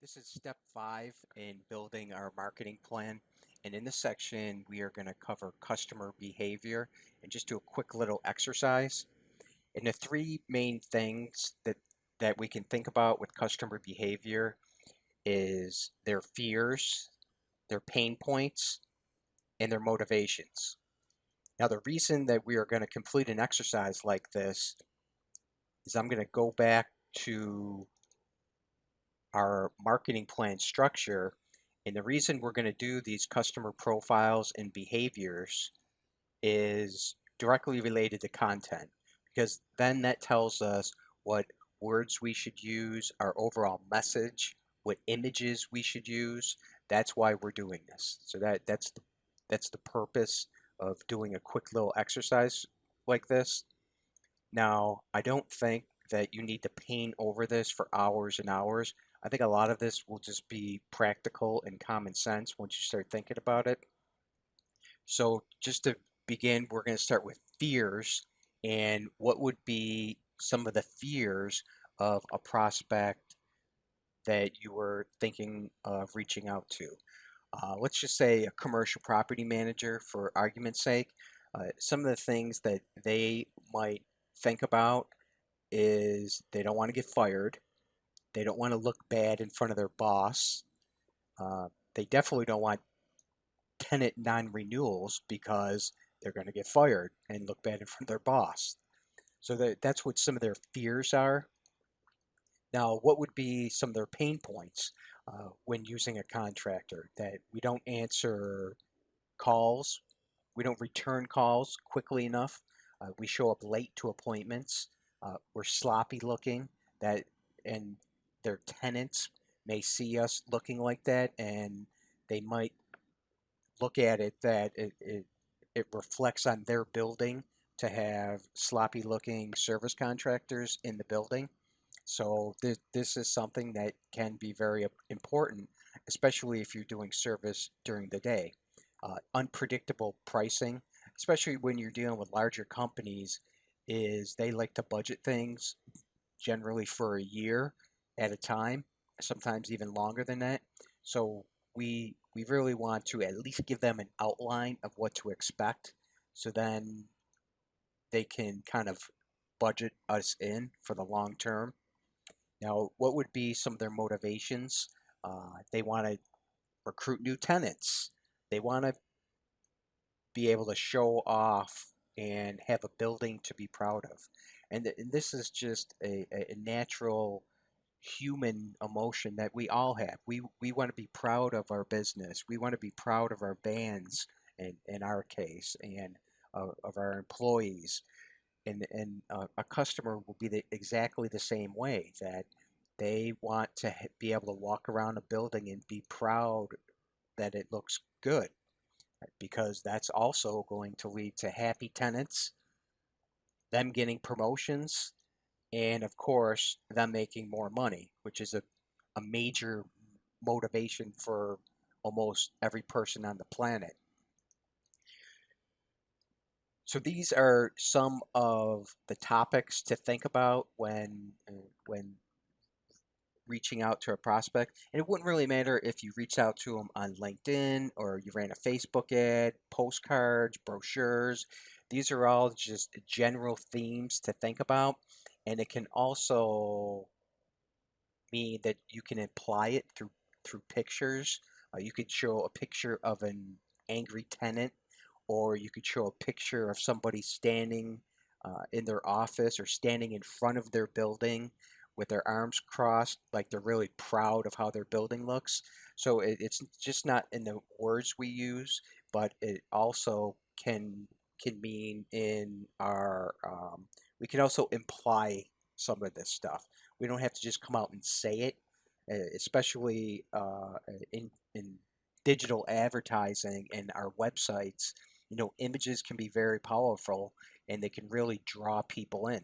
This is step 5 in building our marketing plan. And in this section, we are going to cover customer behavior and just do a quick little exercise. And the three main things that we can think about with customer behavior is their fears, their pain points, and their motivations. Now, the reason that we are going to complete an exercise like this is I'm going to go back to our marketing plan structure. And the reason we're going to do these customer profiles and behaviors is directly related to content, because then that tells us what words we should use, our overall message, what images we should use. That's why we're doing this. So that's the purpose of doing a quick little exercise like this. Now, I don't think that you need to paint over this for hours and hours. I think a lot of this will just be practical and common sense once you start thinking about it. So, just to begin, we're going to start with fears and what would be some of the fears of a prospect that you were thinking of reaching out to. Let's just say a commercial property manager, for argument's sake. Some of the things that they might think about is they don't want to get fired. They don't want to look bad in front of their boss. They definitely don't want tenant non-renewals because they're going to get fired and look bad in front of their boss. So that's what some of their fears are. Now, what would be some of their pain points when using a contractor? That we don't answer calls, we don't return calls quickly enough, we show up late to appointments, we're sloppy looking, that and their tenants may see us looking like that, and they might look at it that it reflects on their building to have sloppy looking service contractors in the building. So this is something that can be very important, especially if you're doing service during the day. Unpredictable pricing, especially when you're dealing with larger companies, is they like to budget things generally for a year at a time, sometimes even longer than that. So we really want to at least give them an outline of what to expect, so then they can kind of budget us in for the long term. Now, what would be some of their motivations? They want to recruit new tenants. They want to be able to show off and have a building to be proud of. And this is just a natural human emotion that we all have. We want to be proud of our business. We want to be proud of our bands, in our case, and of our employees. And a customer will be exactly the same way, that they want to be able to walk around a building and be proud that it looks good, because that's also going to lead to happy tenants, them getting promotions, and of course, them making more money, which is a major motivation for almost every person on the planet. So these are some of the topics to think about when reaching out to a prospect. And it wouldn't really matter if you reached out to them on LinkedIn or you ran a Facebook ad, postcards, brochures. These are all just general themes to think about. And it can also mean that you can apply it through pictures. You could show a picture of an angry tenant, or you could show a picture of somebody standing in their office or standing in front of their building with their arms crossed, like they're really proud of how their building looks. So it's just not in the words we use, but it also can mean in our we can also imply some of this stuff. We don't have to just come out and say it, especially in digital advertising and our websites. Images can be very powerful, and they can really draw people in.